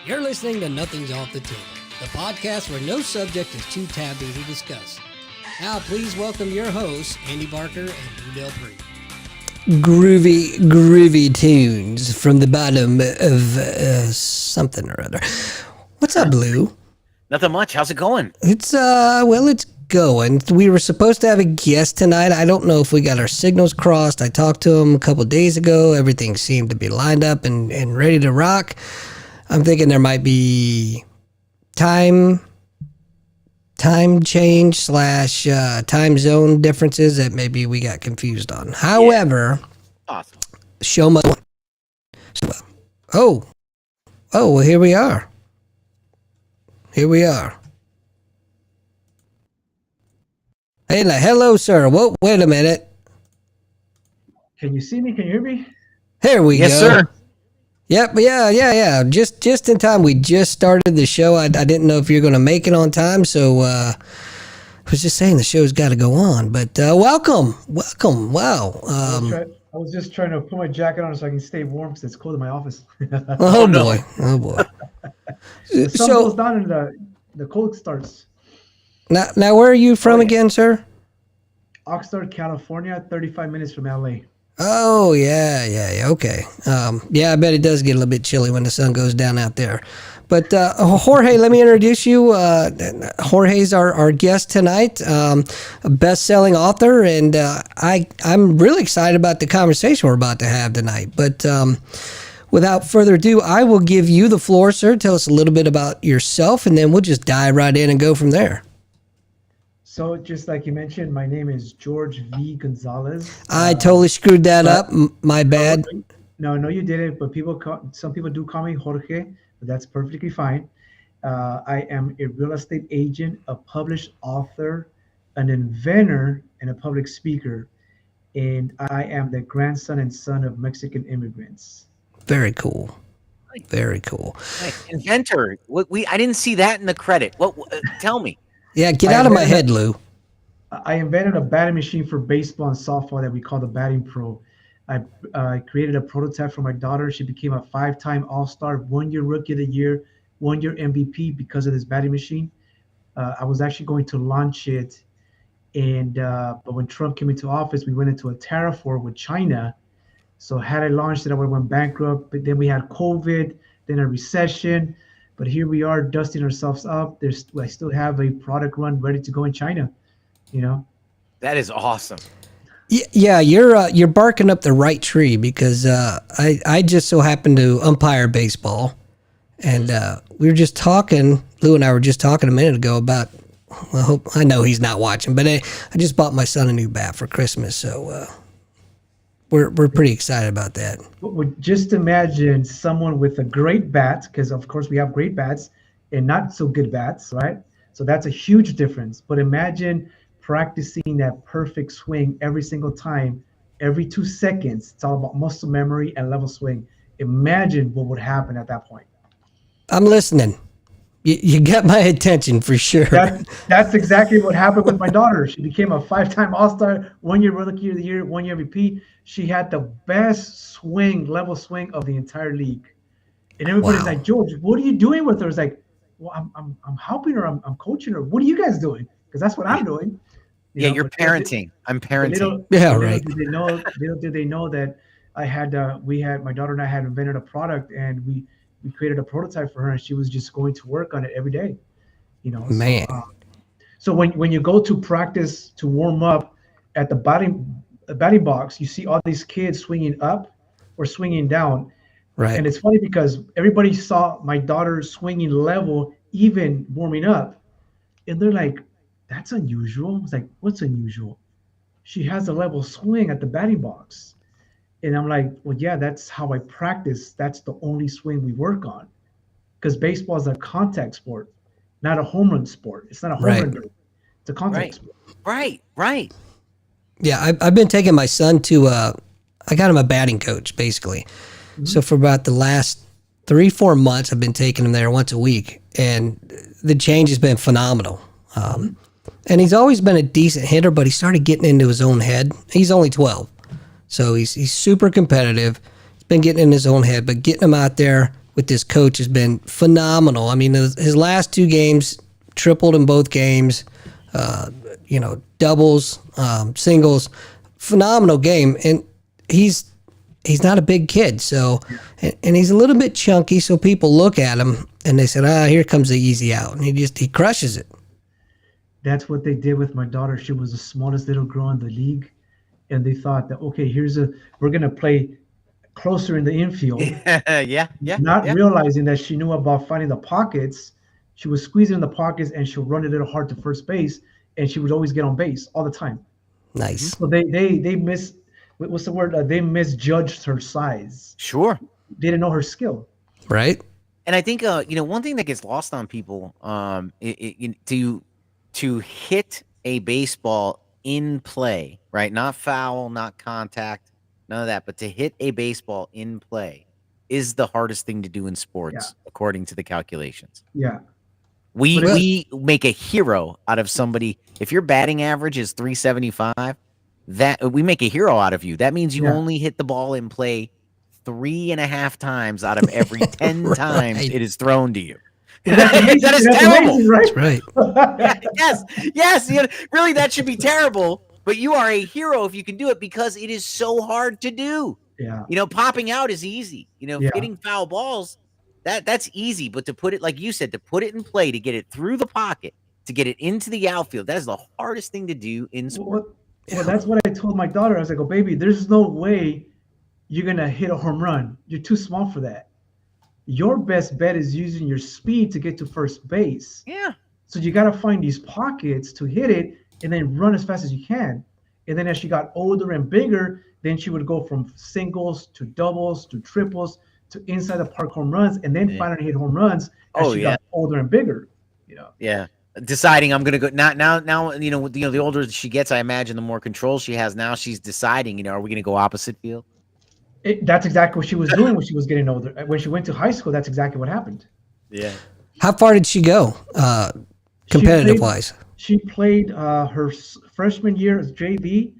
You're listening to Nothing's Off the Table, the podcast where no subject is too taboo to discuss. Now, please welcome your hosts, Andy Barker and Lou Del Pree. Groovy tunes from the bottom of something or other. What's up, Lou? Nothing much. How's it going? It's going. We were supposed to have a guest tonight. I don't know if we got our signals crossed. I talked to him a couple days ago. Everything seemed to be lined up and ready to rock. I'm thinking there might be time change / time zone differences that maybe we got confused on. However, Awesome. show must go on. Oh, well, here we are. Hey, hello, sir. Whoa, wait a minute. Can you see me? Can you hear me? Here we go. Yes, sir. Yep, yeah. Just in time. We just started the show. I didn't know if you're going to make it on time, so I was just saying the show's got to go on. But welcome. Wow. I was just trying to put my jacket on so I can stay warm because it's cold in my office. Oh boy. The sun goes down and the cold starts. Now, where are you from again, sir? Oxnard, California, 35 minutes from LA. Oh, yeah, okay. I bet it does get a little bit chilly when the sun goes down out there. But Jorge, let me introduce you. Jorge's our guest tonight, a best-selling author, and I'm really excited about the conversation we're about to have tonight. But without further ado, I will give you the floor, sir. Tell us a little bit about yourself, and then we'll just dive right in and go from there. So just like you mentioned, my name is George V. Gonzalez. I totally screwed that up. My bad. No, you didn't. But some people do call me Jorge, but that's perfectly fine. I am a real estate agent, a published author, an inventor, and a public speaker. And I am the grandson and son of Mexican immigrants. Very cool. Hey, Inventor. I didn't see that in the credit. What? Tell me. Yeah, get out of my head, Lou. I invented a batting machine for baseball and softball that we call the Batting Pro. I created a prototype for my daughter. She became a 5-time All-Star, 1-year Rookie of the Year, 1-year MVP because of this batting machine. I was actually going to launch it, but when Trump came into office, we went into a tariff war with China. So had I launched it, I would have went bankrupt. But then we had COVID, then a recession. But here we are dusting ourselves up. I still have a product run ready to go in China, That is awesome. Yeah, you're barking up the right tree because I just so happened to umpire baseball, and we were just talking. Lou and I were just talking a minute ago about. Well, I know he's not watching, but I just bought my son a new bat for Christmas, so we're pretty excited about that. Just imagine someone with a great bat, because of course we have great bats and not so good bats, right? So that's a huge difference. But imagine practicing that perfect swing every single time, every 2 seconds. It's all about muscle memory and level swing. Imagine what would happen at that point. I'm listening. You got my attention for sure. That's exactly what happened with my daughter. She became a 5-time All-Star, 1-year Rookie of the Year, 1-year MVP. She had the best level swing of the entire league. And everybody's like, George, what are you doing with her? It's like, well, I'm helping her. I'm coaching her. What are you guys doing? Because that's what I'm doing. You're parenting. I'm parenting. Right. Little did they know that my daughter and I had invented a product, and we created a prototype for her, and she was just going to work on it every day. Man. So when you go to practice to warm up at the batting box, you see all these kids swinging up or swinging down. Right. And it's funny because everybody saw my daughter swinging level, even warming up. And they're like, that's unusual. It's like, what's unusual? She has a level swing at the batting box. And I'm like, well, yeah, that's how I practice. That's the only swing we work on. Because baseball is a contact sport, not a home run sport. It's not a home run derby. It's a contact sport. Right. Yeah, I've been taking my son to, I got him a batting coach, basically. Mm-hmm. So for about the last 3-4 months, I've been taking him there once a week. And the change has been phenomenal. And he's always been a decent hitter, but he started getting into his own head. He's only 12. So he's super competitive. He's been getting in his own head, but getting him out there, with this coach has been phenomenal. I mean, his last 2 games, tripled in both games, doubles, singles, phenomenal game. And he's not a big kid, so and he's a little bit chunky, so people look at him and they said, here comes the easy out, and he crushes it. That's what they did with my daughter. She was the smallest little girl in the league, and they thought that, okay, we're gonna play closer in the infield. Yeah. Not realizing that she knew about finding the pockets. She was squeezing in the pockets, and she'll run a little hard to first base, and she would always get on base all the time. Nice. So they what's the word? They misjudged her size. Sure. They didn't know her skill. Right. And I think one thing that gets lost on people, to hit a baseball in play, right? Not foul, not contact, none of that, but to hit a baseball in play is the hardest thing to do in sports, according to the calculations. Yeah. We make a hero out of somebody. If your batting average is 375, that we make a hero out of you. That means you only hit the ball in play 3.5 times out of every 10 times it is thrown to you. That is terrible. Amazing, right? Right. Yes. Really, that should be terrible. But you are a hero if you can do it, because it is so hard to do. Yeah. Popping out is easy. Hitting foul balls, that's easy. But to put it, like you said, to put it in play, to get it through the pocket, to get it into the outfield, that is the hardest thing to do in sport. Well, that's what I told my daughter. I was like, "Oh, baby, there's no way you're gonna hit a home run. You're too small for that. Your best bet is using your speed to get to first base. Yeah. So you got to find these pockets to hit it and then run as fast as you can." And then as she got older and bigger, then she would go from singles to doubles to triples to inside the park home runs, and then finally hit home runs as she got older and bigger. Yeah. Deciding I'm gonna go now. The older she gets, I imagine the more control she has. Now she's deciding, are we gonna go opposite field? That's exactly what she was doing when she was getting older. When she went to high school, that's exactly what happened. Yeah. How far did she go, competitive wise? She played her freshman year as JV,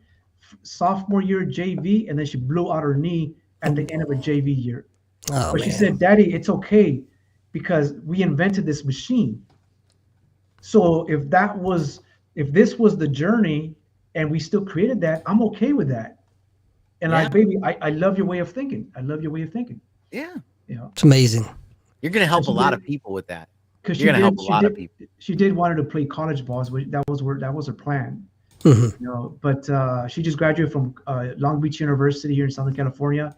sophomore year JV, and then she blew out her knee at the end of her JV year. But she said, "Daddy, it's okay because we invented this machine. So if this was the journey and we still created that, I'm okay with that." And baby, I love your way of thinking. I love your way of thinking. Yeah. It's amazing. You're going to help a lot of people with that. Because you're going to help a lot of people. She did want to play college balls. That was her plan. Mm-hmm. But she just graduated from Long Beach University here in Southern California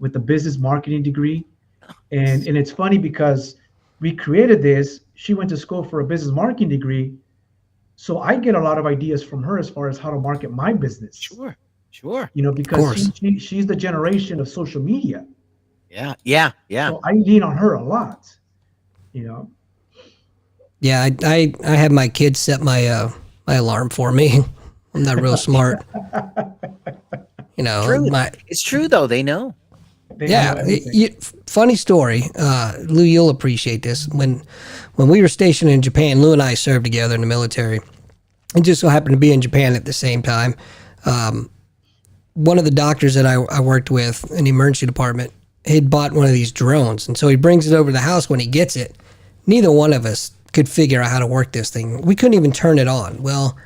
with a business marketing degree. And it's funny because we created this. She went to school for a business marketing degree. So I get a lot of ideas from her as far as how to market my business. Sure. Because she's the generation of social media. Yeah. So I lean on her a lot. Yeah, I have my kids set my my alarm for me. I'm not real smart. True. It's true though. They know. Funny story. Lou, you'll appreciate this. When we were stationed in Japan, Lou and I served together in the military. It just so happened to be in Japan at the same time. One of the doctors that I worked with in the emergency department had bought one of these drones, and so he brings it over to the house. When he gets it, neither one of us could figure out how to work this thing. We couldn't even turn it on. Well,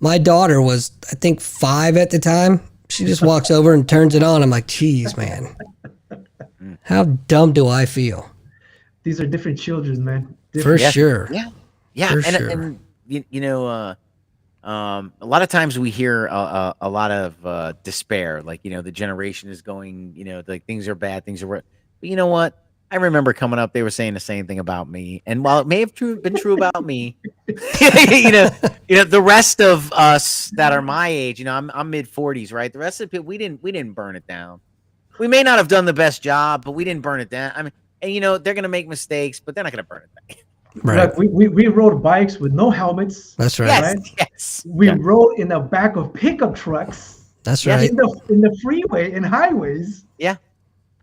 my daughter was, I think, 5 at the time. She just walks over and turns it on. I'm like, geez, man. How dumb do I feel? These are different children, man. For sure. Yeah. For and, sure. and a lot of times we hear a lot of despair, like, the generation is going, like things are bad, things are worse. But you know what? I remember coming up, they were saying the same thing about me. And while it may have been true about me, the rest of us that are my age, I'm mid 40s, right? The rest of the people, we didn't burn it down. We may not have done the best job, but we didn't burn it down. I mean, and they're going to make mistakes, but they're not going to burn it down. Right. Like we rode bikes with no helmets. That's right. Yes. We rode in the back of pickup trucks. That's right. In the freeway, in highways. Yeah.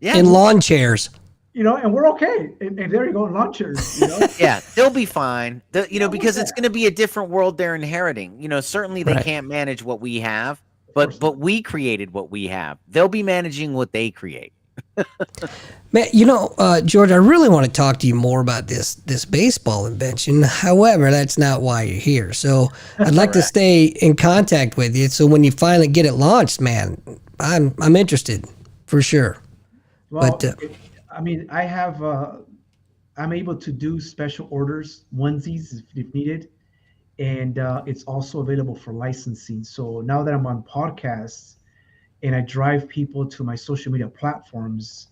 In lawn chairs. And we're okay. And there you go, lawn chairs. Yeah, they'll be fine. Because it's going to be a different world they're inheriting. Certainly they can't manage what we have, but we created what we have. They'll be managing what they create. Man, George, I really want to talk to you more about this baseball invention. However, that's not why you're here. So I'd like to stay in contact with you. So when you finally get it launched, man, I'm interested for sure. Well, But I mean, I have I'm able to do special orders, onesies if needed, and it's also available for licensing. So now that I'm on podcasts and I drive people to my social media platforms,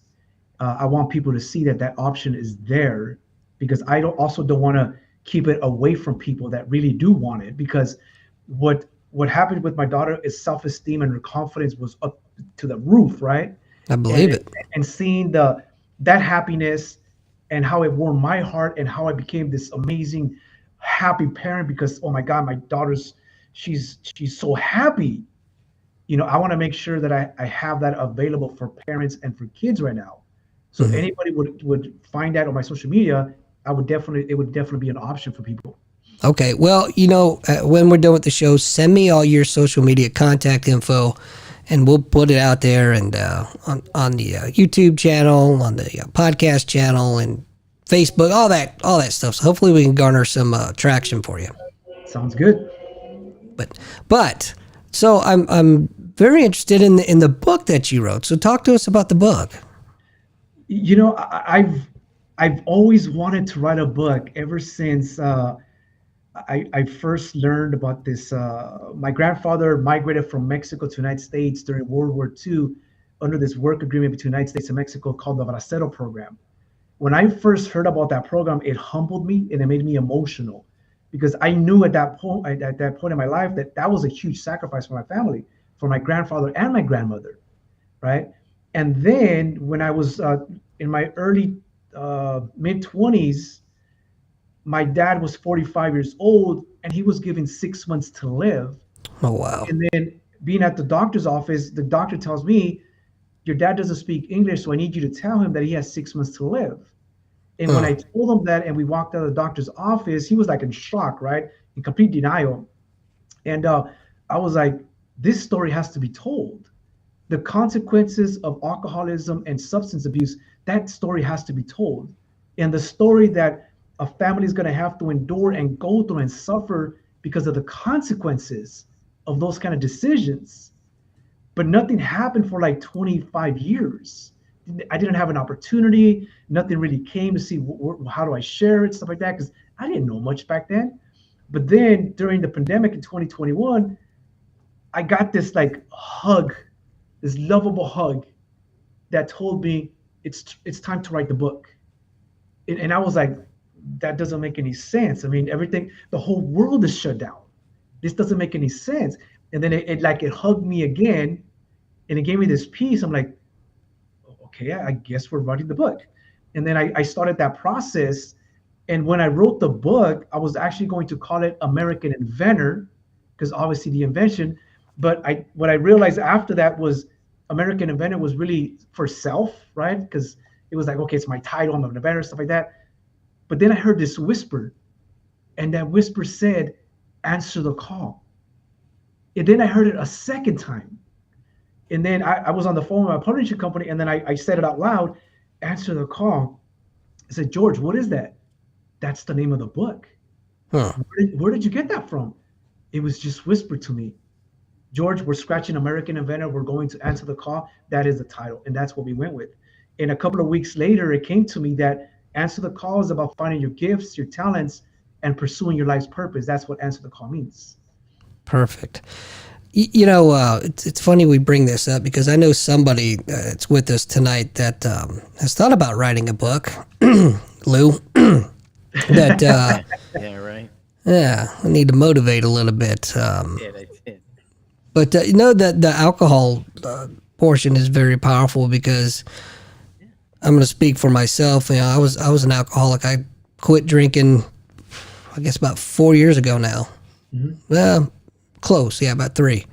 I want people to see that that option is there, because I don't want to keep it away from people that really do want it. Because what happened with my daughter is self-esteem and her confidence was up to the roof, right? I believe it. And seeing that happiness and how it warmed my heart and how I became this amazing happy parent, because oh my God, my daughter's she's so happy. I want to make sure that I have that available for parents and for kids right now. So if anybody would find that on my social media, it would definitely be an option for people. Okay. Well, when we're done with the show, send me all your social media contact info, and we'll put it out there and on the YouTube channel, on the podcast channel, and Facebook, all that stuff. So hopefully we can garner some traction for you. Sounds good. But so I'm very interested in the book that you wrote. So talk to us about the book. I've always wanted to write a book ever since I first learned about this. My grandfather migrated from Mexico to the United States during World War II under this work agreement between the United States and Mexico called the Bracero program. When I first heard about that program, it humbled me and it made me emotional, because I knew at that point in my life that was a huge sacrifice for my family, for my grandfather and my grandmother, right? And then when I was in my early mid 20s, my dad was 45 years old and he was given 6 months to live. Oh, wow. And then being at the doctor's office, the doctor tells me, your dad doesn't speak English, so I need you to tell him that he has 6 months to live. And when I told him that and we walked out of the doctor's office, he was like in shock, right? In complete denial. And I was like, this story has to be told. The consequences of alcoholism and substance abuse, that story has to be told. And the story that a family is going to have to endure and go through and suffer because of the consequences of those kind of decisions. But nothing happened for like 25 years. I didn't have an opportunity. Nothing really came to see how do I share it, stuff like that, because I didn't know much back then. But then during the pandemic in 2021, I got this like hug, this lovable hug that told me it's time to write the book. And I was like, that doesn't make any sense. I mean, the whole world is shut down. This doesn't make any sense. And then it hugged me again, and it gave me this peace. I'm like, okay, I guess we're writing the book. And then I started that process. And when I wrote the book, I was actually going to call it American Inventor, because obviously the invention. But what I realized after that was American Inventor was really for self, right? Because it was like, okay, it's my title, I'm an inventor, stuff like that. But then I heard this whisper, and that whisper said, answer the call. And then I heard it a second time. And then I was on the phone with my publishing company, and then I said it out loud, answer the call. I said, George, what is that? That's the name of the book. Huh. Where did you get that from? It was just whispered to me. George, we're scratching American Inventor. We're going to answer the call. That is the title. And that's what we went with. And a couple of weeks later, it came to me that answer the call is about finding your gifts, your talents, and pursuing your life's purpose. That's what answer the call means. Perfect. It's funny we bring this up, because I know somebody that's with us tonight that has thought about writing a book, Lou. That yeah, right. Yeah, I need to motivate a little bit. I did. But the alcohol portion is very powerful, because I'm going to speak for myself. I was an alcoholic. I quit drinking, I guess, about 4 years ago now. Mm-hmm. Well, close, yeah, about 3.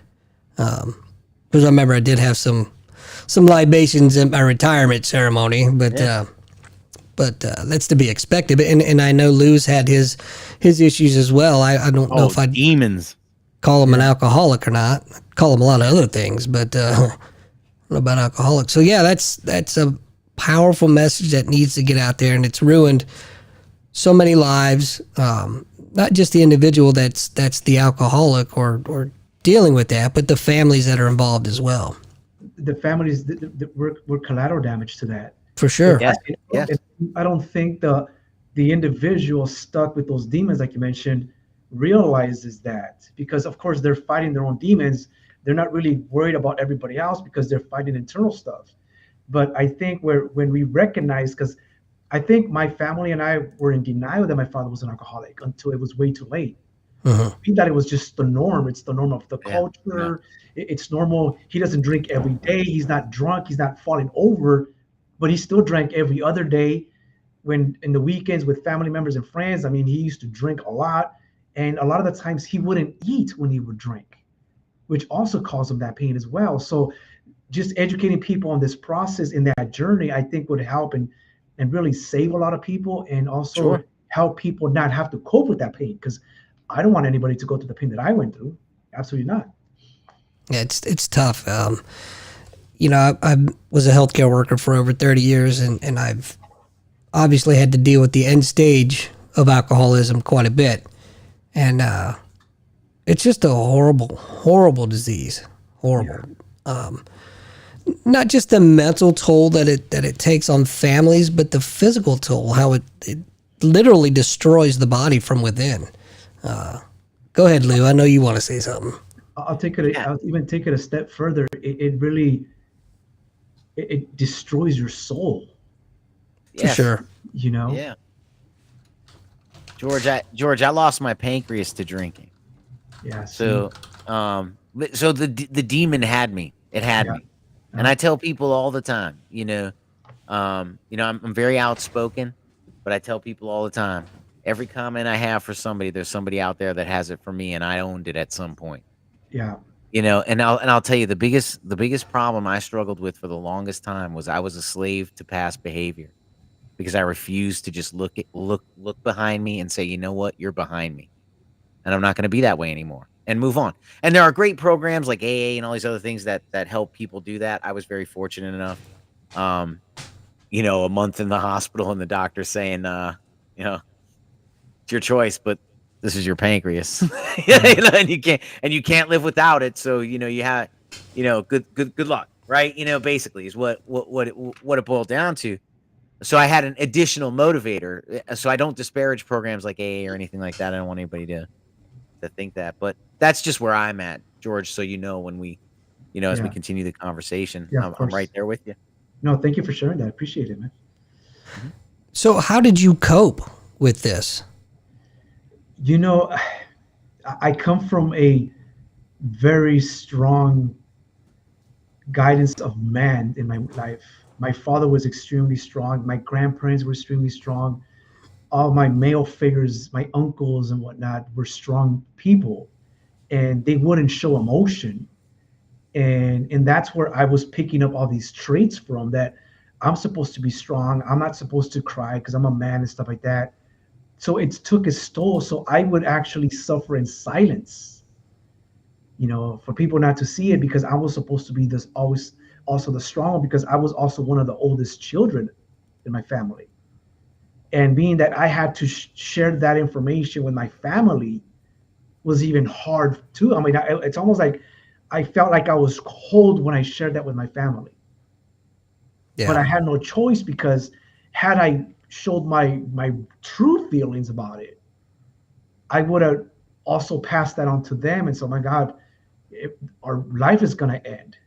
Because I remember I did have some libations in my retirement ceremony, but that's to be expected. And I know Lou's had his issues as well. I don't know if I demons call him an alcoholic or not. I call him a lot of other things, but about alcoholics. So yeah, that's a powerful message that needs to get out there, and it's ruined so many lives. Not just the individual that's the alcoholic or dealing with that, but the families that are involved as well. The families that were collateral damage to that. For sure. Yes. Yes. I don't think the individual stuck with those demons, like you mentioned, realizes that, because of course they're fighting their own demons. They're not really worried about everybody else because they're fighting internal stuff. But I think when we recognize, because I think my family and I were in denial that my father was an alcoholic until it was way too late. We thought it was just the norm. It's the norm of the culture. It's normal. He doesn't drink every day. He's not drunk. He's not falling over, but he still drank every other day. When in the weekends with family members and friends, I mean, he used to drink a lot. And a lot of the times he wouldn't eat when he would drink, which also caused him that pain as well. So just educating people on this process in that journey, I think would help and really save a lot of people, and also help people not have to cope with that pain. Because I don't want anybody to go through the pain that I went through. Absolutely not. Yeah, it's tough. You know, I was a healthcare worker for over 30 years, and I've obviously had to deal with the end stage of alcoholism quite a bit. And it's just a horrible, horrible disease. Horrible. Not just the mental toll that it takes on families, but the physical toll, how it literally destroys the body from within. Go ahead, Lou. I know you want to say something. I'll even take it a step further. It really destroys your soul. For sure. You know? Yeah. George, I lost my pancreas to drinking. Yeah. So the demon had me. It had me. And I tell people all the time, I'm very outspoken, but I tell people all the time, every comment I have for somebody, there's somebody out there that has it for me, and I owned it at some point. Yeah. And I'll tell you, the biggest problem I struggled with for the longest time was I was a slave to past behavior, because I refused to just look behind me and say, you know what, you're behind me, and I'm not going to be that way anymore, and move on. And there are great programs like AA and all these other things that help people do that. I was very fortunate enough, a month in the hospital and the doctor saying, it's your choice, but this is your pancreas, and you can't live without it. So, you have, good luck, right? Basically is what it boiled down to. So I had an additional motivator. So I don't disparage programs like AA or anything like that. I don't want anybody to think that, but that's just where I'm at, George. So, when we, as we continue the conversation, I'm right there with you. No, thank you for sharing that. I appreciate it, man. So how did you cope with this? I come from a very strong guidance of man in my life. My father was extremely strong. My grandparents were extremely strong. All my male figures, my uncles and whatnot, were strong people, and they wouldn't show emotion. And that's where I was picking up all these traits from, that I'm supposed to be strong. I'm not supposed to cry because I'm a man and stuff like that. So it took its toll. So I would actually suffer in silence, for people not to see it, because I was supposed to be this always also the strong one, because I was also one of the oldest children in my family. And being that I had to share that information with my family was even hard too. I mean, it's almost like I felt like I was cold when I shared that with my family. Yeah. But I had no choice, because had I showed my true feelings about it, I would have also passed that on to them. And so, my God, our life is going to end.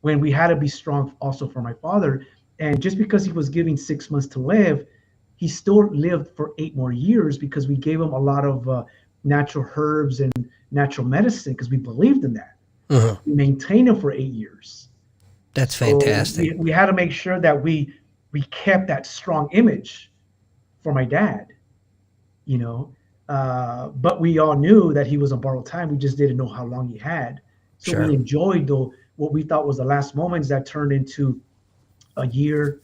When we had to be strong also for my father. And just because he was given 6 months to live, he still lived for 8 more years, because we gave him a lot of natural herbs and natural medicine, because we believed in that. We maintained him for 8 years. That's fantastic. We had to make sure that we kept that strong image for my dad, but we all knew that he was on borrowed time. We just didn't know how long he had. So we enjoyed what we thought was the last moments that turned into a year,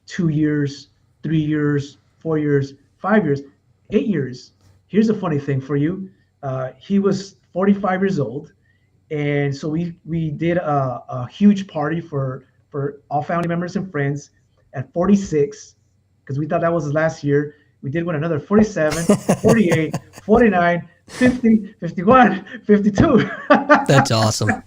2 years, 3 years, 4 years, 5 years, 8 years. Here's a funny thing for you. He was 45 years old, And so we did a huge party for all family members and friends at 46, because we thought that was his last year. We did one another 47, 48, 49, 50, 51, 52. That's awesome.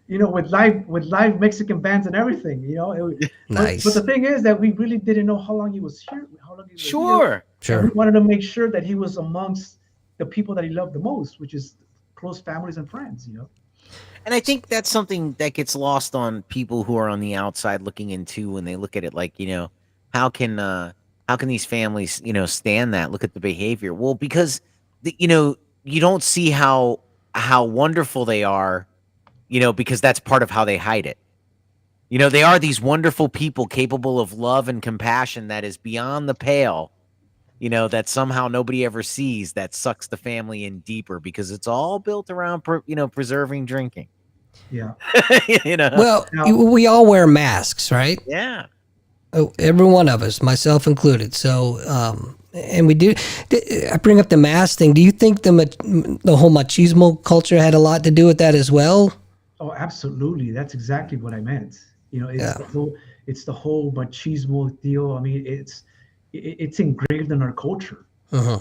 With live Mexican bands and everything. But the Nice. thing is that we really didn't know how long he was here, how long he was here, Sure. and Sure. we wanted to make sure that he was amongst the people that he loved the most, which is close families and friends. And I think that's something that gets lost on people who are on the outside looking into when they look at it like, how can how can these families, stand that? Look at the behavior. Well, because you don't see how wonderful they are, because that's part of how they hide it. They are these wonderful people capable of love and compassion that is beyond the pale, that somehow nobody ever sees, that sucks the family in deeper because it's all built around, preserving drinking. Yeah. Well, Now, we all wear masks, right? Yeah. Oh, every one of us, myself included. So, and we do. I bring up the mask thing. Do you think the whole machismo culture had a lot to do with that as well? oh, absolutely. That's exactly what I meant. It's Yeah. the whole machismo deal. I mean, it's engraved in our culture. Uh-huh.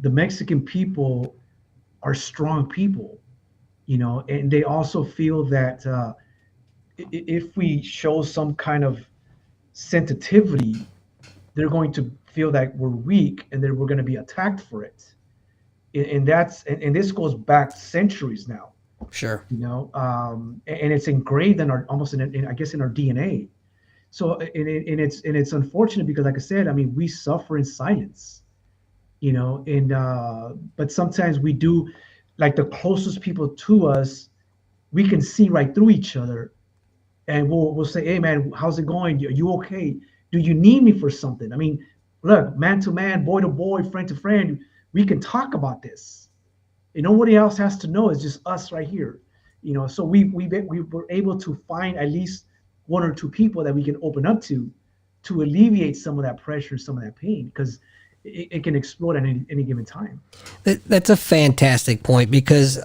The Mexican people are strong people. And they also feel that if we show some kind of sensitivity, they're going to feel that we're weak and that we're going to be attacked for it. And this goes back centuries now. Sure. And it's engraved in our almost I guess in our DNA. So and it's unfortunate because, like I said, I mean, we suffer in silence. And but sometimes we do, like the closest people to us, we can see right through each other, and we'll say, "Hey, man, how's it going? You okay? Do you need me for something?" I mean, look, man to man, boy to boy, friend to friend, we can talk about this. And nobody else has to know. It's just us right here. So we were able to find at least one or two people that we can open up to alleviate some of that pressure, some of that pain, because it can explode at any given time. That's a fantastic point because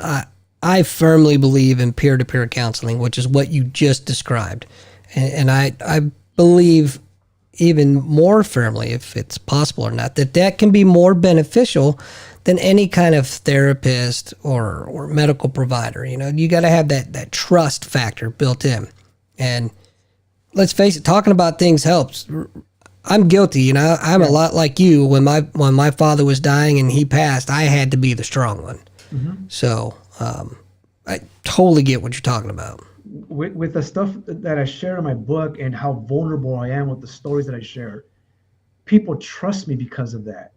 I firmly believe in peer-to-peer counseling, which is what you just described. And I believe even more firmly, if it's possible or not, that can be more beneficial than any kind of therapist or medical provider. You got to have that trust factor built in. And let's face it, talking about things helps. I'm guilty, I'm a lot like you. When my father was dying and he passed, I had to be the strong one. Mm-hmm. So I totally get what you're talking about. With the stuff that I share in my book and how vulnerable I am with the stories that I share, people trust me because of that.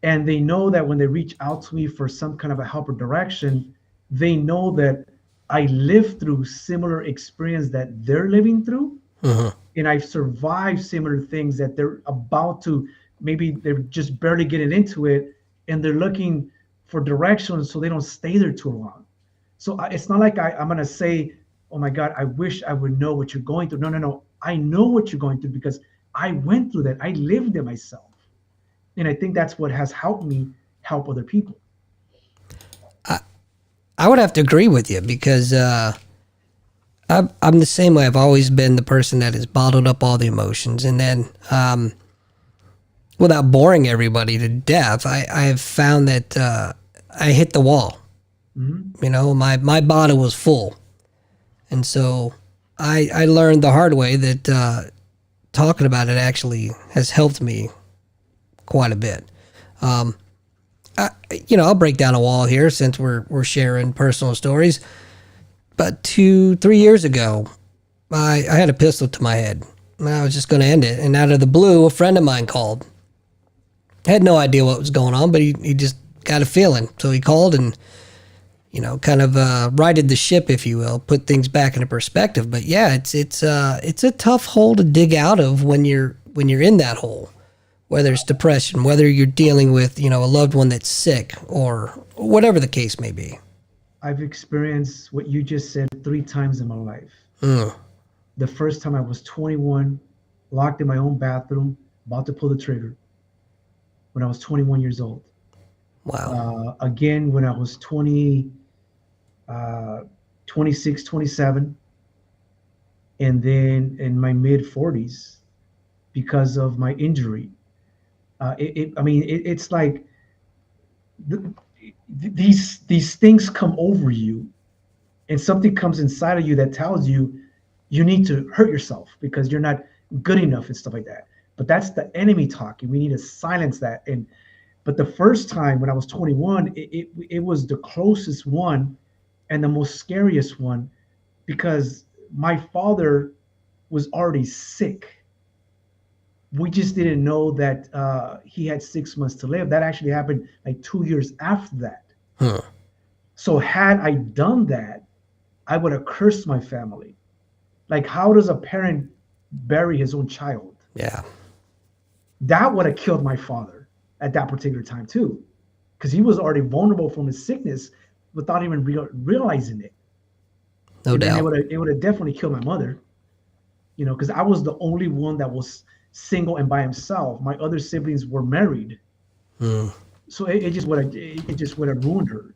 And they know that when they reach out to me for some kind of a help or direction, they know that I lived through similar experience that they're living through. Uh-huh. And I've survived similar things that they're about to, maybe they're just barely getting into it and they're looking for direction so they don't stay there too long. So it's not like I'm going to say, oh my God, I wish I would know what you're going through. No, no, no. I know what you're going through because I went through that. I lived it myself. And I think that's what has helped me help other people. I would have to agree with you because I'm the same way. I've always been the person that has bottled up all the emotions. And then without boring everybody to death, I have found that I hit the wall. Mm-hmm. My bottle was full. And so I learned the hard way that talking about it actually has helped me quite a bit. I'll break down a wall here since we're sharing personal stories. But 2-3 years ago, I had a pistol to my head. I was just going to end it. And out of the blue, a friend of mine called. I had no idea what was going on, but he just got a feeling. So he called and, kind of righted the ship, if you will, put things back into perspective. But yeah, it's a tough hole to dig out of when you're in that hole. Whether it's depression, whether you're dealing with, a loved one that's sick or whatever the case may be. I've experienced what you just said 3 times in my life. Mm. The first time I was 21, locked in my own bathroom, about to pull the trigger when I was 21 years old. Wow. Again, when I was 20, uh, 26, 27, and then in my mid 40s because of my injury. I mean, it's like th- these things come over you, and something comes inside of you that tells you you need to hurt yourself because you're not good enough and stuff like that. But that's the enemy talking. We need to silence that. And but the first time when I was 21, it was the closest one and the most scariest one because my father was already sick. We just didn't know that he had 6 months to live. That actually happened like 2 years after that. Huh. So had I done that, I would have cursed my family. Like, how does a parent bury his own child? Yeah. That would have killed my father at that particular time too, because he was already vulnerable from his sickness without even realizing it. No And then doubt. it would have definitely killed my mother, you know, because I was the only one that was single and by himself. My other siblings were married, Hmm. so it just would have ruined her.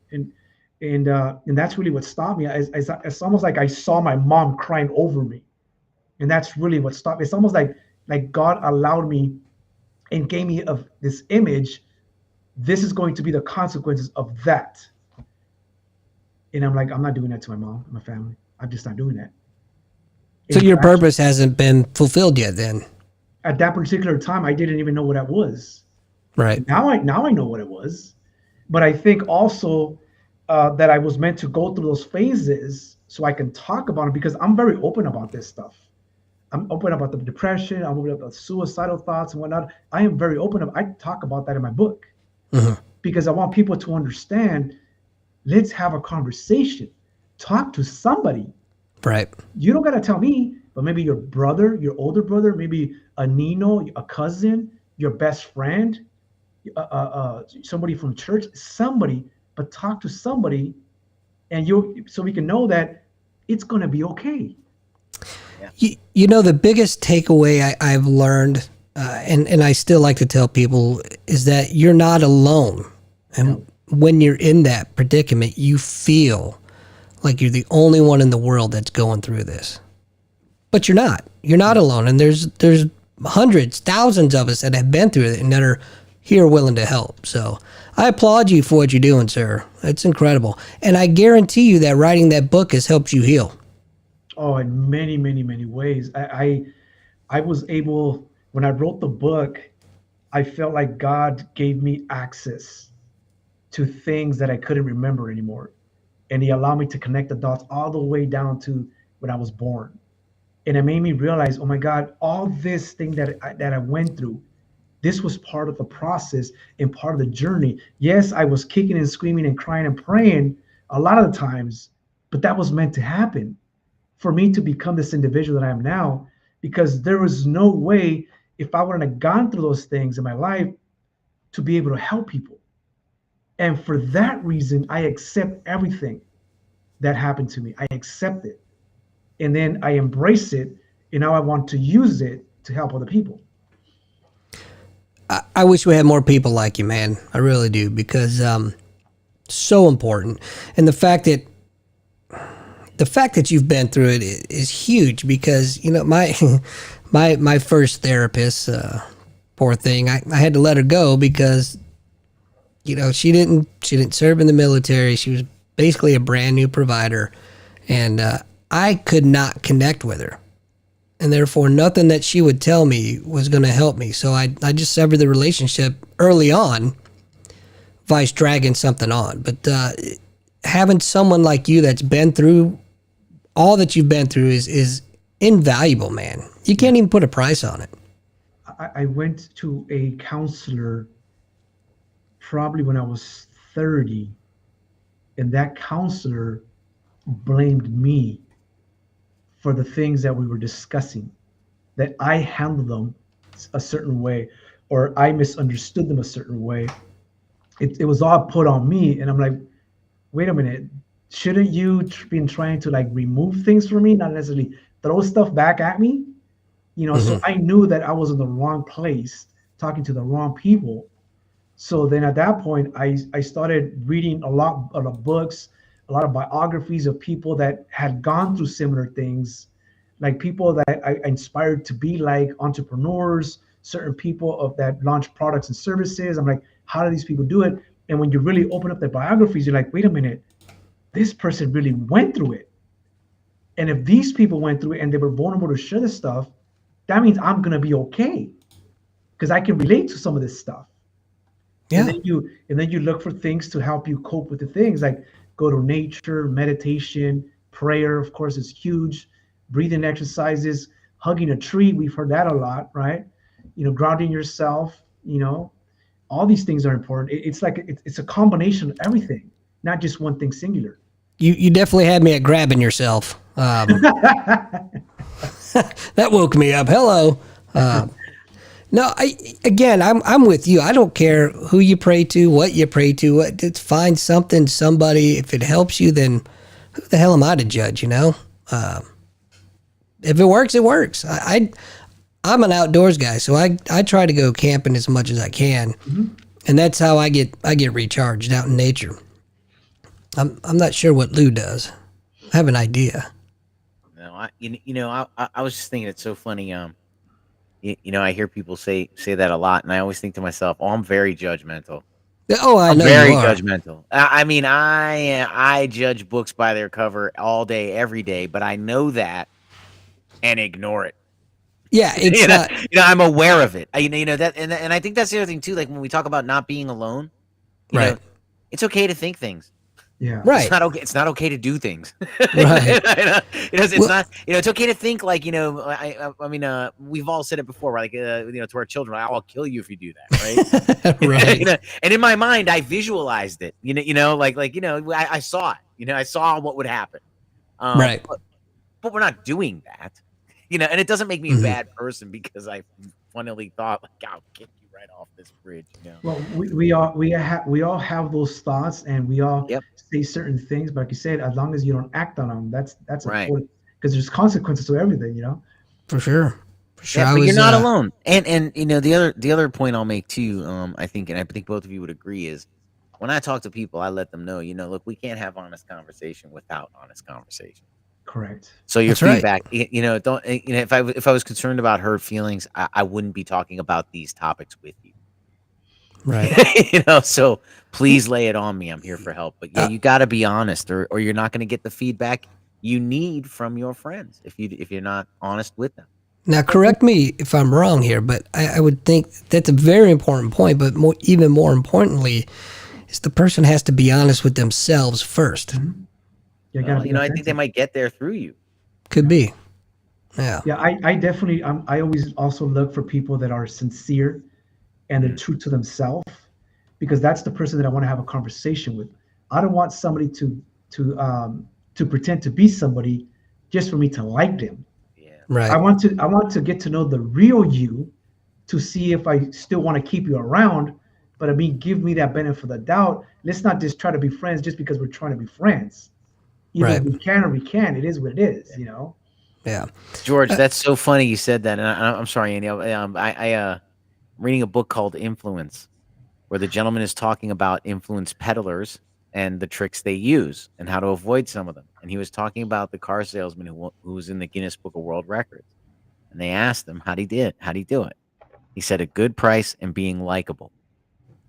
And that's really what stopped me. It's almost like I saw my mom crying over me, and that's really what stopped me. It's almost like God allowed me and gave me of this image. This is going to be the consequences of that. And I'm like, I'm not doing that to my mom and my family. I'm just not doing that. So In your fact, purpose hasn't been fulfilled yet then. at that particular time, I didn't even know what that was. Right. Now I know what it was. But I think also that I was meant to go through those phases so I can talk about it because I'm very open about this stuff. I'm open about the depression. I'm open about suicidal thoughts and whatnot. I am very open. I talk about that in my book Hmm. because I want people to understand. Let's have a conversation. Talk to somebody. Right. You don't got to tell me, but maybe your brother, your older brother, maybe a Nino, a cousin, your best friend, somebody from church, somebody, but talk to somebody, and you so we can know that it's gonna be okay. You know, the biggest takeaway I've learned, and I still like to tell people, is that you're not alone. And when you're in that predicament, you feel like you're the only one in the world that's going through this. But you're not. You're not alone. And there's hundreds, thousands of us that have been through it and that are here willing to help. So I applaud you for what you're doing, sir. It's incredible. And I guarantee you that writing that book has helped you heal. Oh, in many, many, many ways. I was able when I wrote the book, I felt like God gave me access to things that I couldn't remember anymore. And he allowed me to connect the dots all the way down to when I was born. And it made me realize, oh my God, all this thing that I went through, this was part of the process and part of the journey. Yes, I was kicking and screaming and crying and praying a lot of the times, but that was meant to happen for me to become this individual that I am now, because there was no way if I wouldn't have gone through those things in my life to be able to help people. And for that reason, I accept everything that happened to me. I accept it. And then I embrace it. And now I want to use it to help other people. I wish we had more people like you, man. I really do, because so important. And the fact that you've been through it is huge, because you know my my first therapist, poor thing, I had to let her go because you know she didn't serve in the military. She was basically a brand new provider, and I could not connect with her, and therefore nothing that she would tell me was going to help me. So I just severed the relationship early on, vice dragging something on. But having someone like you that's been through all that you've been through is invaluable, man. You can't even put a price on it. I went to a counselor probably when I was 30, and that counselor blamed me for the things that we were discussing, that I handled them a certain way or I misunderstood them a certain way. It was all put on me. And I'm like, wait a minute, shouldn't you been trying to like remove things from me, not necessarily throw stuff back at me? You know, so I knew that I was in the wrong place, talking to the wrong people. So then at that point, I started reading a lot of books, a lot of biographies of people that had gone through similar things, like people that I inspired to be like entrepreneurs, certain people of that launch products and services. I'm like, how do these people do it? And when you really open up their biographies, you're like, wait a minute, this person really went through it. And if these people went through it and they were vulnerable to share this stuff, that means I'm gonna be okay because I can relate to some of this stuff. Yeah. And then you look for things to help you cope with the things, like go to nature, meditation, prayer, of course, is huge. Breathing exercises, hugging a tree, we've heard that a lot, right? Grounding yourself, all these things are important. It's like it's a combination of everything, not just one thing singular. You definitely had me at grabbing yourself. That woke me up. Hello. No, I'm with you. I don't care who you pray to, what you pray to. Just find something, somebody. If it helps you, then who the hell am I to judge? If it works, it works. I'm an outdoors guy, so I try to go camping as much as I can, and that's how I get recharged out in nature. I'm not sure what Lou does. I have an idea. No, I was just thinking it's so funny. I hear people say that a lot, and I always think to myself, "Oh, I'm very judgmental." Oh, I know very you are. judgmental. I mean, I judge books by their cover all day, every day, but I know that and ignore it. Yeah, it's not. I'm aware of it. That, and I think that's the other thing too. Like when we talk about not being alone, Right. It's okay to think things. Yeah. Right. It's not okay. It's not okay to do things. Right. It's not. It's okay to think like I mean, we've all said it before, right? Like to our children, I'll kill you if you do that, right? Right. And in my mind, I visualized it. I saw it. I saw what would happen. Right. But we're not doing that. And it doesn't make me a bad person because I funnily thought like, I'll kick you right off this bridge. Well, we all have those thoughts, and we all say certain things. But like you said, as long as you don't act on them, that's right. important, because there's consequences to everything. For sure. Yeah, but you're not alone. And the other point I'll make too, I think both of you would agree, is when I talk to people, I let them know, look, we can't have honest conversation without honest conversation. Correct. So your That's right. feedback, don't, if I was concerned about hurt feelings, I wouldn't be talking about these topics with you. Right. So please lay it on me. I'm here for help. But you got to be honest, or you're not going to get the feedback you need from your friends if you're not honest with them. Now, correct me if I'm wrong here, but I would think that's a very important point. But even more importantly, is the person has to be honest with themselves first. Yeah, I think they might get there through you. Could be. Yeah. Yeah, I definitely. I always also look for people that are sincere and they're true to themselves, because that's the person that I want to have a conversation with. I don't want somebody to pretend to be somebody just for me to like them. Yeah. Right. I want to get to know the real you, to see if I still want to keep you around. But give me that benefit of the doubt. Let's not just try to be friends just because we're trying to be friends. Either we can or we can't. It is what it is, Yeah. George, that's so funny you said that. And I'm sorry, Andy. I'm reading a book called Influence, where the gentleman is talking about influence peddlers and the tricks they use and how to avoid some of them. And he was talking about the car salesman who was in the Guinness Book of World Records. And they asked him, how'd he do it? He said, a good price and being likable.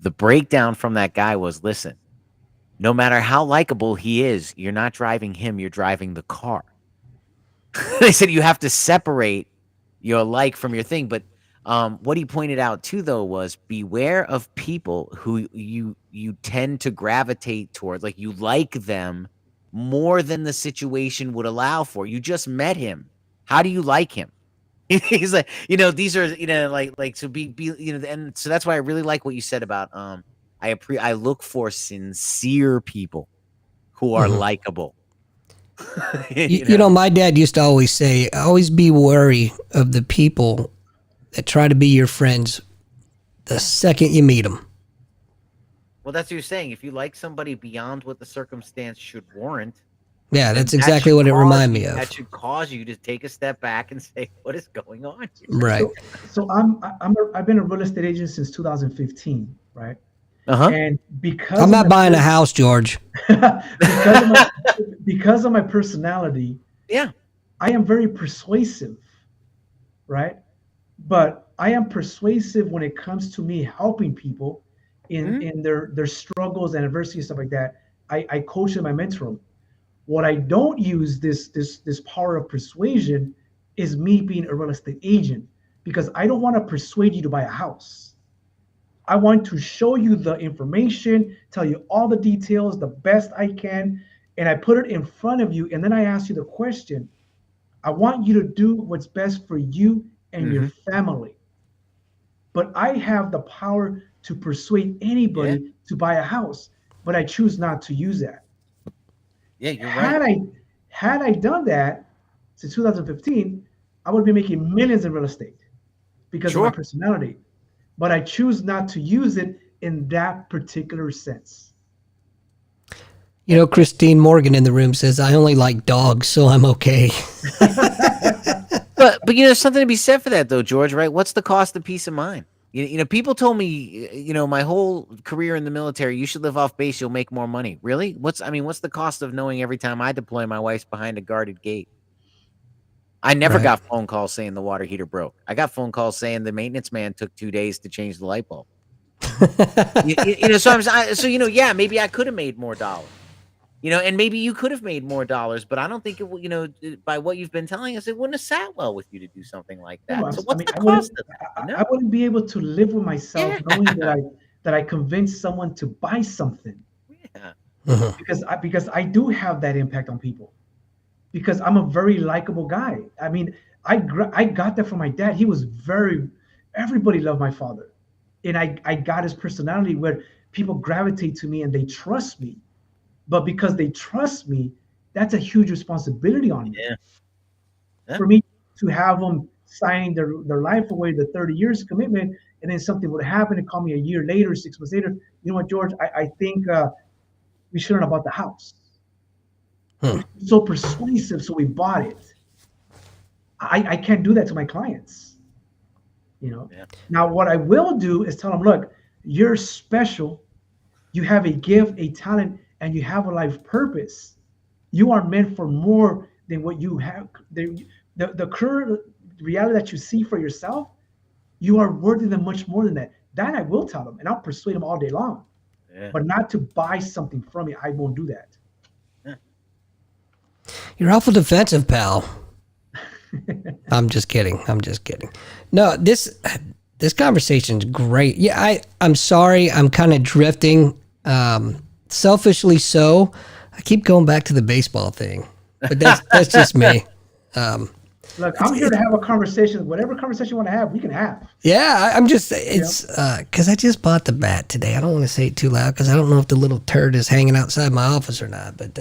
The breakdown from that guy was, listen, no matter how likable he is, you're not driving him, you're driving the car. They said you have to separate your like from your thing. But what he pointed out too, though, was beware of people who you tend to gravitate towards. Like you like them more than the situation would allow for. You just met him. How do you like him? He's like, these are, like so be, and so that's why I really like what you said about I look for sincere people who are likable. My dad used to always say, always be wary of the people that try to be your friends the second you meet them. Well, that's what you're saying. If you like somebody beyond what the circumstance should warrant. Yeah, that's exactly what it reminded me of. That should cause you to take a step back and say, what is going on here? Right. So I've been a real estate agent since 2015, right? Uh-huh. And because I'm not buying a house, George. because of my because of my personality, Yeah. I am very persuasive, right? But I am persuasive when it comes to me helping people Mhm. in their struggles and adversity and stuff like that. I coach them, I mentor them. What I don't use this power of persuasion is me being a real estate agent, because I don't want to persuade you to buy a house. I want to show you the information, tell you all the details the best I can, and I put it in front of you, and then I ask you the question. I want you to do what's best for you and your Mhm. family. But I have the power to persuade Yeah. anybody to buy a house, but I choose not to use that. Yeah, you're right. Had I done that since 2015, I would be making millions in real estate because of my Sure. personality. But I choose not to use it in that particular sense. You know, Christine Morgan in the room says, I only like dogs, so I'm okay. But you know, there's something to be said for that though, George, right? What's the cost of peace of mind? You know, people told me, you know, my whole career in the military, you should live off base, you'll make more money. Really? What's the cost of knowing every time I deploy my wife's behind a guarded gate? I never Right. got phone calls saying the water heater broke. I got phone calls saying the maintenance man took 2 days to change the light bulb. You know, so you know, yeah, maybe I could have made more dollars. You know, and maybe you could have made more dollars, but I don't think it will, you know, by what you've been telling us, it wouldn't have sat well with you to do something like No, that. So I what's mean, the cost of that, you I know? wouldn't be able to live with myself Yeah. knowing that I convinced someone to buy something, Yeah. Mhm. because I do have that impact on people, because I'm a very likable guy. I mean, I got that from my dad. He was very, everybody loved my father, and I got his personality where people gravitate to me and they trust me. But because they trust me, that's a huge responsibility on me. Yeah. Yeah. For me to have them signing their life away, the 30 years commitment, and then something would happen and call me a year later, 6 months later. You know what, George? I think we shouldn't have bought the house. Hmm. It was so persuasive, so we bought it. I can't do that to my clients. You know. Yeah. Now, what I will do is tell them, look, you're special. You have a gift, a talent, and you have a life purpose. You are meant for more than what you have. The current reality that you see for yourself, you are worthy than much more than that. That I will tell them, and I'll persuade them all day long. Yeah. But not to buy something from me. I won't do that. Yeah. You're awful defensive, pal. I'm just kidding. I'm just kidding. No, this conversation's great. Yeah, I'm sorry. I'm kind of drifting. Selfishly so. I keep going back to the baseball thing, but that's just me. Look, I'm here to have a conversation. Whatever conversation you want to have, we can have. Yeah, I'm just, it's because I just bought the bat today. I don't want to say it too loud because I don't know if the little turd is hanging outside my office or not. But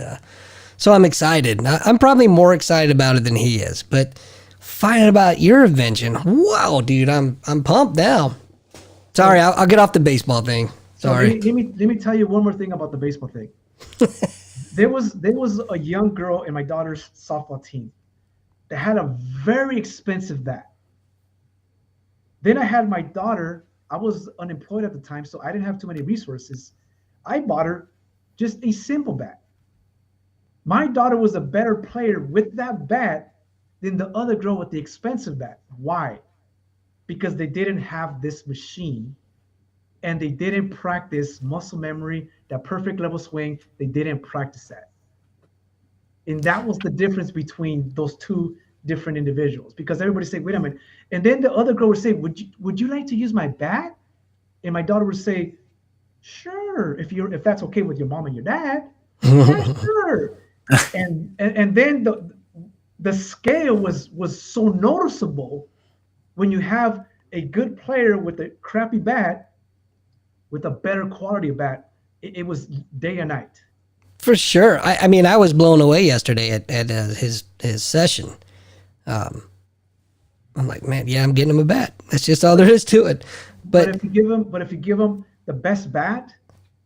so I'm excited. I'm probably more excited about it than he is. But finding about your invention, wow, dude, I'm pumped now. Sorry, I'll get off the baseball thing. So Sorry. let me tell you one more thing about the baseball thing. There was a young girl in my daughter's softball team that had a very expensive bat. Then I had my daughter. I was unemployed at the time, so I didn't have too many resources. I bought her just a simple bat. My daughter was a better player with that bat than the other girl with the expensive bat. Why? Because they didn't have this machine and they didn't practice muscle memory, that perfect level swing. They didn't practice that. And that was the difference between those two different individuals, because everybody say, wait a minute. And then the other girl would say, would you like to use my bat? And my daughter would say, sure, if that's okay with your mom and your dad. Yeah, sure. And then the scale was so noticeable when you have a good player with a crappy bat with a better quality of bat. It was day and night. For sure. I mean, I was blown away yesterday at his session. I'm like, man, yeah, I'm getting him a bat. That's just all there is to it. But if you give him the best bat,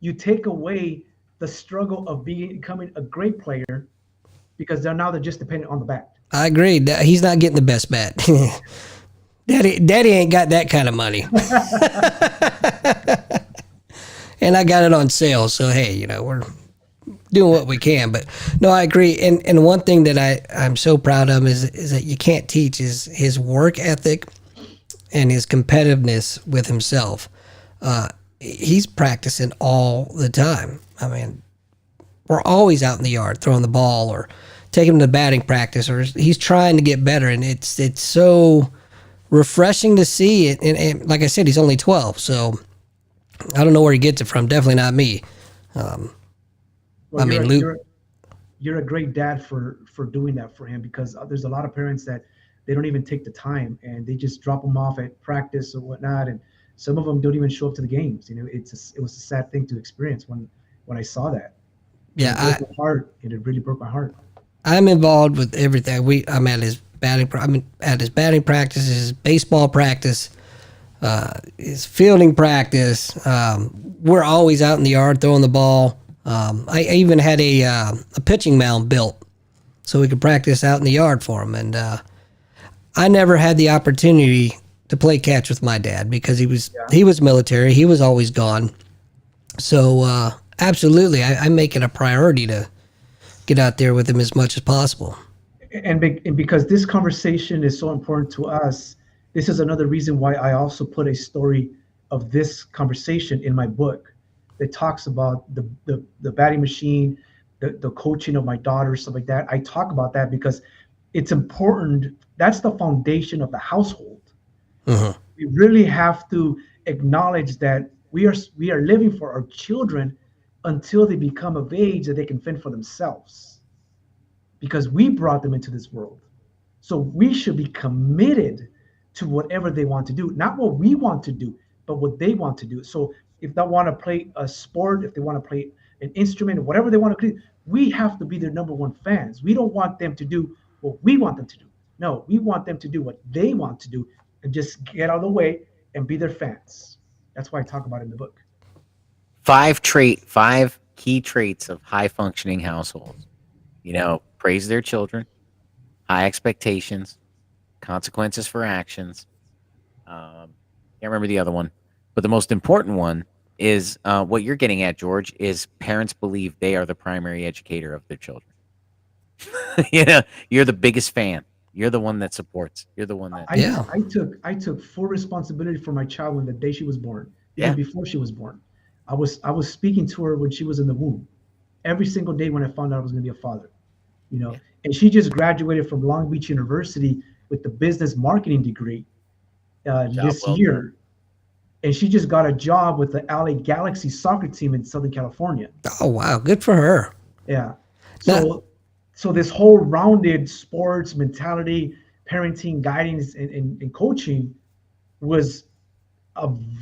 you take away the struggle of becoming a great player, because they're just dependent on the bat. I agree. He's not getting the best bat. Daddy ain't got that kind of money. And I got it on sale. So, hey, doing what we can. But no, I agree. And one thing that I'm so proud of is that you can't teach is his work ethic and his competitiveness with himself. He's practicing all the time. I mean, we're always out in the yard throwing the ball or taking him to batting practice, or he's trying to get better. And it's so refreshing to see it. And like I said, he's only 12, so I don't know where he gets it from. Definitely not me. Well, you're a great dad for doing that for him, because there's a lot of parents that they don't even take the time and they just drop them off at practice or whatnot, and some of them don't even show up to the games. You know, it was a sad thing to experience when I saw that. Yeah, it broke my heart. It really broke my heart. I'm involved with everything. I'm at his batting practice, his baseball practice, his fielding practice. We're always out in the yard throwing the ball. I even had a pitching mound built so we could practice out in the yard for him. And I never had the opportunity to play catch with my dad because he was military. He was always gone. So absolutely, I make it a priority to get out there with him as much as possible. And because this conversation is so important to us, this is another reason why I also put a story of this conversation in my book that talks about the batting machine, the coaching of my daughter, stuff like that. I talk about that because it's important. That's the foundation of the household. Uh-huh. We really have to acknowledge that we are living for our children until they become of age that they can fend for themselves, because we brought them into this world. So we should be committed to whatever they want to do, not what we want to do, but what they want to do. So if they want to play a sport, if they want to play an instrument, or whatever they want to do, we have to be their number one fans. We don't want them to do what we want them to do. No, we want them to do what they want to do and just get out of the way and be their fans. That's why I talk about it in the book. 5 key traits of high functioning households. Praise their children, high expectations, consequences for actions. Can't remember the other one, but the most important one is what you're getting at, George, is parents believe they are the primary educator of their children. You're the biggest fan. You're the one that supports. You're the one that. I took full responsibility for my child when the day she was born, even before she was born. I was speaking to her when she was in the womb, every single day when I found out I was going to be a father. And she just graduated from Long Beach University with the business marketing degree this year. And she just got a job with the LA Galaxy soccer team in Southern California. Oh, wow. Good for her. Yeah. So this whole rounded sports mentality, parenting, guidance, and coaching was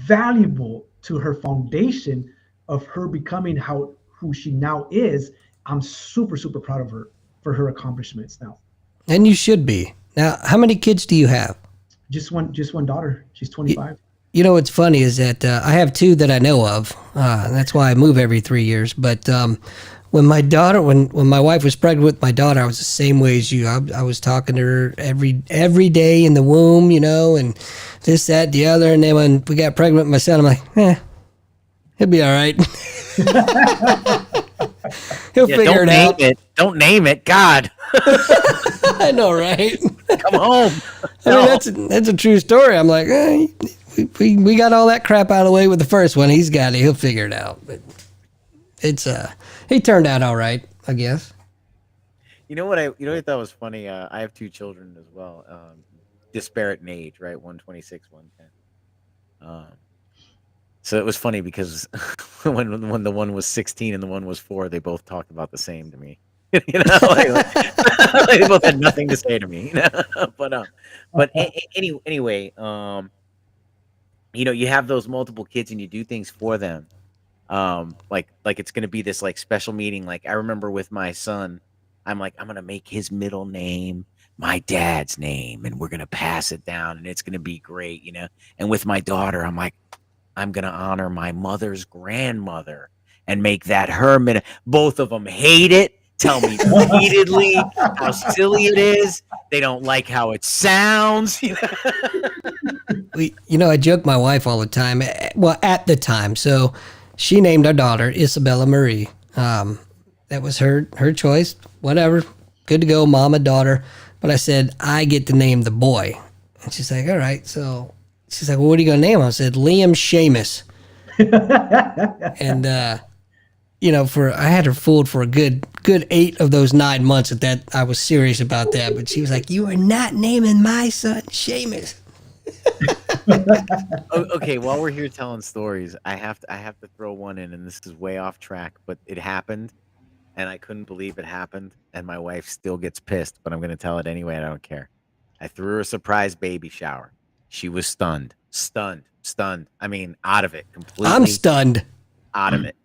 valuable to her foundation of her becoming who she now is. I'm super, super proud of her for her accomplishments now. And you should be. Now, how many kids do you have? Just one daughter. She's 25. What's funny is that I have 2 that I know of. And that's why I move every 3 years. But when my daughter, when my wife was pregnant with my daughter, I was the same way as you. I was talking to her every day in the womb, and this, that, the other. And then when we got pregnant with my son, I'm like, he'll be all right. He'll figure it out. Don't name it. God. I know, right? Come home. That's a true story. I'm like, we got all that crap out of the way with the first one. He's got it. He'll figure it out. But it's he turned out all right, I guess. You know what I thought was funny? I have 2 children as well, disparate in age, right? 126, 110. So it was funny because when the one was 16 and the one was 4, they both talked about the same to me. Like they both had nothing to say to me. But anyway, you have those multiple kids and you do things for them. Like it's going to be this like special meeting. Like I remember with my son, I'm like, I'm going to make his middle name my dad's name and we're going to pass it down and it's going to be great, And with my daughter, I'm like, I'm going to honor my mother's grandmother and make that her middle. Both of them hate it. Tell me repeatedly how silly it is. They don't like how it sounds. I joke my wife all the time. Well, at the time. So she named our daughter Isabella Marie. that was her choice. Whatever, good to go, mama, daughter. But I said I get to name the boy, and she's like, all right. So she's like, well, what are you gonna name him? I said Liam Seamus, and I had her fooled for a good 8 of those 9 months that I was serious about that. But she was like, you are not naming my son Seamus. Okay, while we're here telling stories, I have to throw one in, and this is way off track, but it happened, and I couldn't believe it happened, and my wife still gets pissed, but I'm going to tell it anyway, and I don't care. I threw her a surprise baby shower. She was stunned. I mean, out of it completely. I'm stunned. Out of it.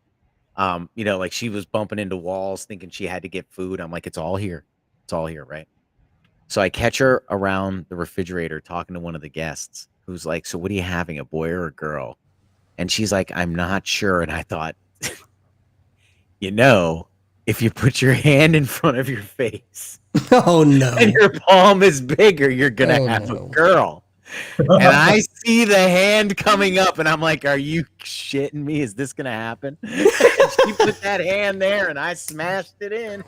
Like she was bumping into walls thinking she had to get food. I'm like, it's all here, right? So I catch her around the refrigerator talking to one of the guests who's like, so what are you having, a boy or a girl? And she's like, I'm not sure. And I thought, if you put your hand in front of your face Oh, no. and your palm is bigger, you're going to have a girl. And I see the hand coming up, and I'm like, are you shitting me? Is this going to happen? And she put that hand there, and I smashed it in.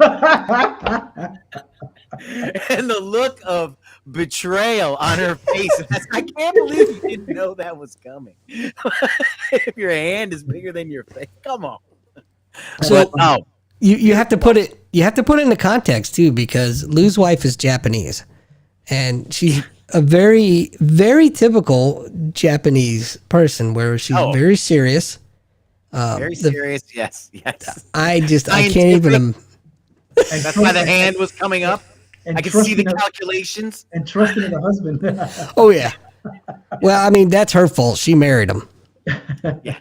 And the look of betrayal on her face, I can't believe you didn't know that was coming. If your hand is bigger than your face, come on. So you have to put it into context too, because Lou's wife is Japanese, and she's a very, very typical Japanese person where she's very serious. Very serious, yes. I can't even. That's why the hand was coming up. I could see the calculations. And trusting in the husband. Oh, yeah. Well, I mean, that's her fault. She married him. Yeah.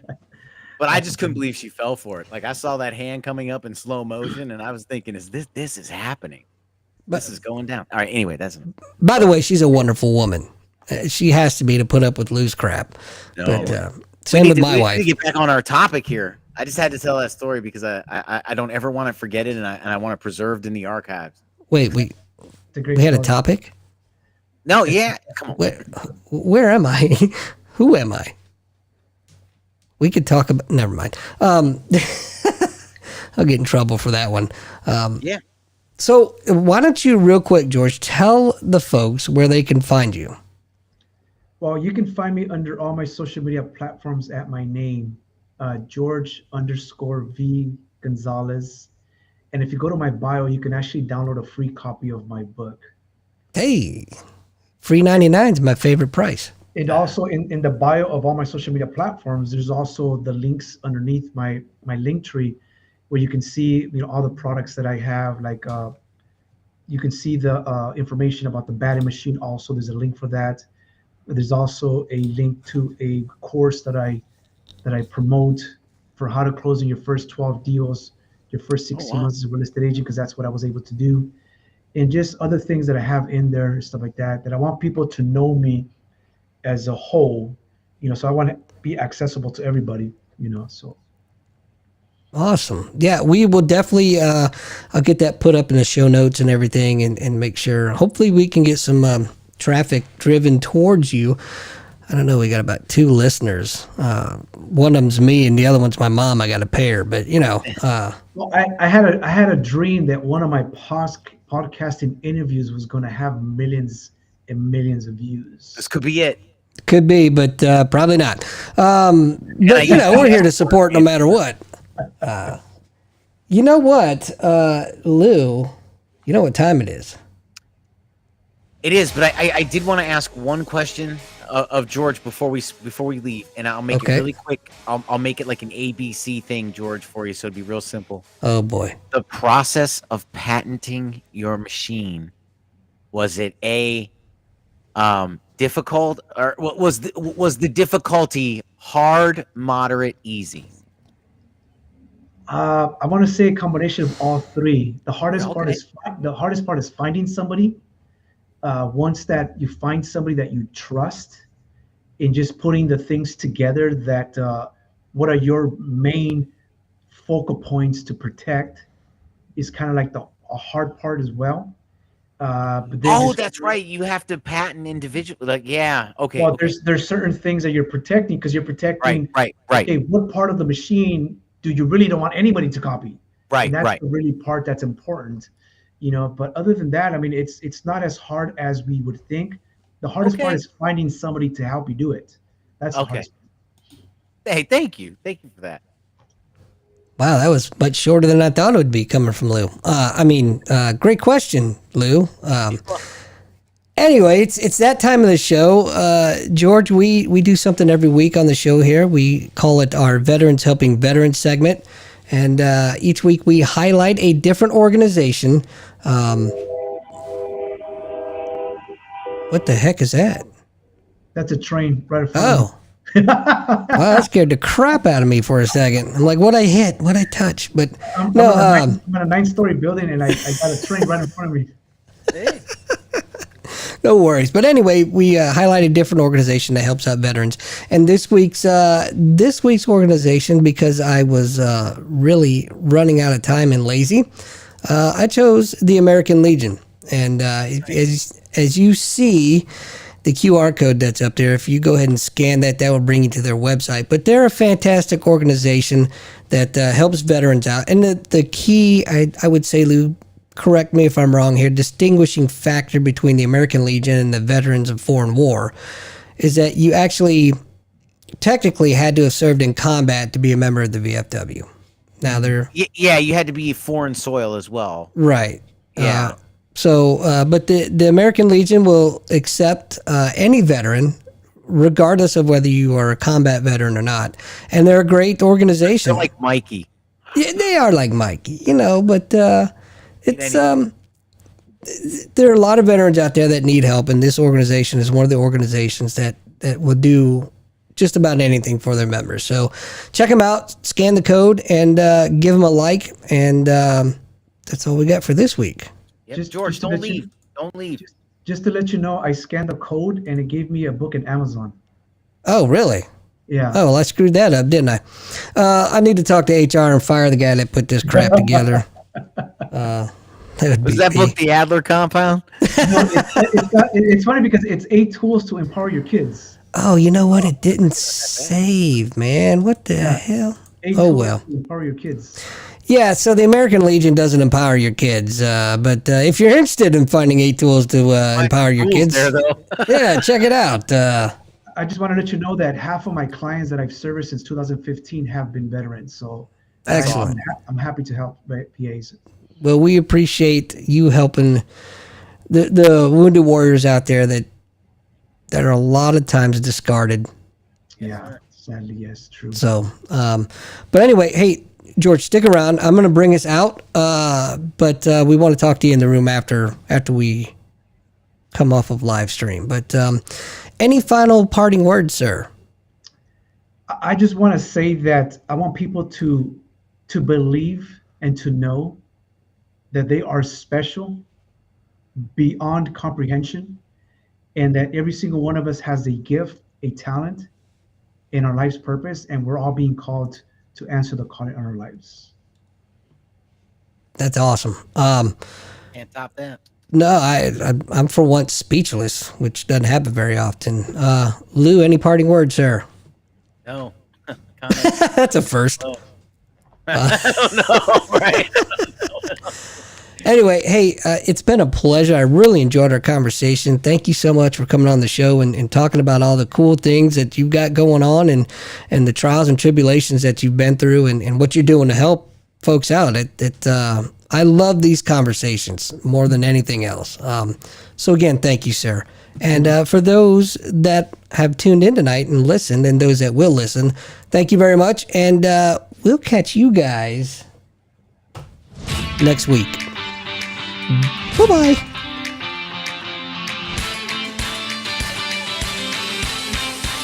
But I just couldn't believe she fell for it. Like, I saw that hand coming up in slow motion, and I was thinking, this is happening. This is going down. All right, anyway, By the way, she's a wonderful woman. She has to be to put up with Lou's crap. No. But same with my wife. We need to get back on our topic here. I just had to tell that story because I don't ever want to forget it, and I want it preserved in the archives. Wait, we had a topic? No, yeah. Come on. Where am I? Who am I? We could talk about. Never mind. I'll get in trouble for that one. Yeah. So why don't you, real quick, George, tell the folks where they can find you? Well, you can find me under all my social media platforms at my name, George_V Gonzalez. And if you go to my bio, you can actually download a free copy of my book. Hey, free 99 is my favorite price. And also in the bio of all my social media platforms, there's also the links underneath my link tree where you can see all the products that I have. Like you can see the information about the batting machine. Also, there's a link for that. There's also a link to a course that I promote for how to close in your first 12 deals, your first 16 months as a real estate agent, because that's what I was able to do. And just other things that I have in there, stuff like that I want people to know me as a whole, so I want to be accessible to everybody, so. Awesome. Yeah, we will definitely, I'll get that put up in the show notes and everything and make sure, hopefully we can get some traffic driven towards you. I don't know, we got about 2 listeners. One of them's me and the other one's my mom. I got to pay her, but Well, I had a dream that one of my podcasting interviews was going to have millions and millions of views. This could be it. Could be, but probably not. But we're here to support no matter what. You know what, Lou? You know what time it is? It is, but I did want to ask one question of George before we leave, and I'll make it really quick. I'll make it like an ABC thing, George, for you, so it'd be real simple. Oh boy! The process of patenting your machine, was it difficult, or was the difficulty hard, moderate, easy? I want to say a combination of all 3. The hardest part is finding somebody. Once that you find somebody that you trust, in just putting the things together that what are your main focal points to protect is kind of like a hard part as well. But then that's right. You have to patent individually. Like, yeah, okay. Well, there's certain things that you're protecting because you're protecting. Right. Okay, what part of the machine do you really don't want anybody to copy? Right, And that's right. the really part that's important, but other than that, I mean, it's not as hard as we would think. The hardest part Okay. is finding somebody to help you do it. That's the Okay. hardest part. Hey, thank you for that. Wow, that was much shorter than I thought it would be coming from Lou. Great question, Lou. Anyway, it's that time of the show. George, we do something every week on the show here. We call it our Veterans Helping Veterans segment. And each week we highlight a different organization. What the heck is that? That's a train right in front of Oh. Wow, that scared the crap out of me for a second. I'm like, what I hit? What I touch? But I'm no, I'm in a 9-story building, and I got a train right in front of me. Hey. no worries. But anyway, we highlight a different organization that helps out veterans. And this week's organization, because I was really running out of time and lazy, I chose the American Legion. And as you see, the QR code that's up there, if you go ahead and scan that, that will bring you to their website. But they're a fantastic organization that helps veterans out. And the key, I would say, Lou, correct me if I'm wrong here, distinguishing factor between the American Legion and the Veterans of Foreign War is that you actually technically had to have served in combat to be a member of the VFW. Now they're... Yeah, you had to be foreign soil as well. Right. Yeah. But the American Legion will accept any veteran, regardless of whether you are a combat veteran or not. And they're a great organization. They're like Mikey. Yeah, they are like Mikey, but it's there are a lot of veterans out there that need help, and this organization is one of the organizations that will do just about anything for their members. So check them out, scan the code, and give them a like, and that's all we got for this week. Yep. George, don't leave. Don't leave. Just to let you know, I scanned the code, and it gave me a book in Amazon. Oh, really? Yeah. Oh, well, I screwed that up, didn't I? I need to talk to HR and fire the guy that put this crap together. Was that book The Adler Compound? It's funny because it's 8 tools to empower your kids. Oh, you know what? It didn't save, man. What the hell? 8 Oh, tools well. to empower your kids. Yeah, so the American Legion doesn't empower your kids, but if you're interested in finding 8 tools to empower your kids, there, though. yeah, check it out. I just want to let you know that half of my clients that I've serviced since 2015 have been veterans. So Excellent. I'm happy to help PAs. Well, we appreciate you helping the wounded warriors out there that are a lot of times discarded. Yeah, sadly, yes, true. So, but anyway, hey, George, stick around. I'm going to bring us out, but we want to talk to you in the room after we come off of live stream. But any final parting words, sir? I just want to say that I want people to believe and to know that they are special beyond comprehension, and that every single one of us has a gift, a talent in our life's purpose, and we're all being called to answer the calling on our lives. That's awesome. Can't top that. No, I'm for once speechless, which doesn't happen very often. Lou, any parting words, sir? No. That's a first. I don't know, right? Anyway, hey, it's been a pleasure. I really enjoyed our conversation. Thank you so much for coming on the show and talking about all the cool things that you've got going on and the trials and tribulations that you've been through and what you're doing to help folks out. I love these conversations more than anything else. So again, thank you, sir. And for those that have tuned in tonight and listened, and those that will listen, thank you very much. And we'll catch you guys next week. Bye-bye.